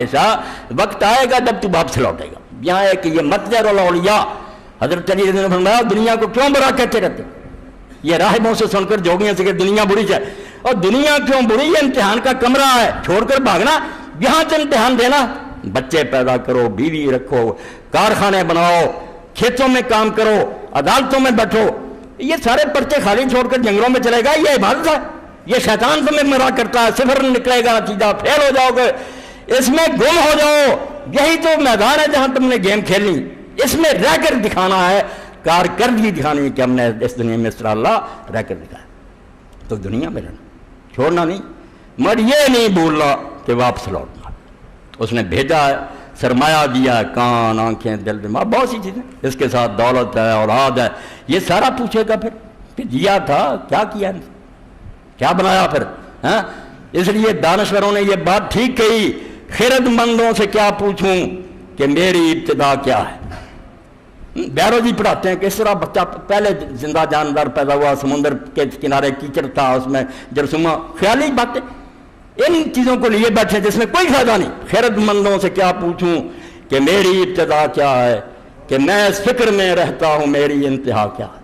ایسا وقت آئے گا جب تو واپس لوٹے گا. یہاں ہے کہ یہ متجر الاولیاء حضرت علی نے فرمایا دنیا کو کیوں برا کہتے رہتے, یہ راہبوں سے سن کر جوگیوں سے کہ دنیا بری ہے, اور دنیا کیوں بری, یہ امتحان کا کمرہ ہے, چھوڑ کر بھاگنا, یہاں سے امتحان دینا. بچے پیدا کرو, بیوی رکھو, کارخانے بناؤ, کھیتوں میں کام کرو, عدالتوں میں بیٹھو, یہ سارے پرچے خالی چھوڑ کر جنگلوں میں چلے گا, یہ عبادت ہے. یہ شیطان تمہیں مرا کرتا ہے, صفر نکلے گا نتیجہ, فیل ہو جاؤ گے, اس میں گم ہو جاؤ. یہی تو میدان ہے جہاں تم نے گیم کھیلنی, اس میں رہ کر دکھانا ہے, کارکردگی دکھانی ہے کہ ہم نے اس دنیا میں اس طرح اللہ رہ کر دکھایا. تو دنیا میں رہنا, چھوڑنا نہیں, مگر یہ نہیں بھولنا کہ واپس لوٹنا. اس نے بھیجا ہے, سرمایہ دیا ہے, کان, آنکھیں, دل, دماغ, بہت سی چیزیں, اس کے ساتھ دولت ہے, اولاد ہے, یہ سارا پوچھے گا پھر کہ دیا تھا کیا کیا, کیا بنایا پھر. ہاں, اس لیے دانشوروں نے یہ بات ٹھیک کہی, خرد مندوں سے کیا پوچھوں کہ میری ابتدا کیا ہے. بیولوجی پڑھاتے ہیں کہ اس طرح بچہ پہلے زندہ جاندار پیدا ہوا, سمندر کے کنارے کیچڑ تھا, اس میں جرثومہ, خیالی باتیں, ان چیزوں کو لیے بیٹھے جس میں کوئی فائدہ نہیں. خرد مندوں سے کیا پوچھوں کہ میری ابتدا کیا ہے, کہ میں اس فکر میں رہتا ہوں میری انتہا کیا ہے.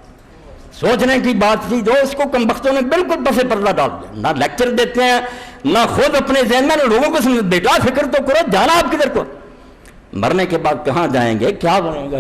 سوچنے کی بات تھی جو اس کو کم بختوں نے بالکل پس پردہ ڈال دیا. نہ لیکچر دیتے ہیں, نہ خود اپنے ذہن میں, نہ لوگوں کو بیٹا فکر تو کرو, جانا آپ کدھر کو, مرنے کے بعد کہاں جائیں گے, کیا بنے گا.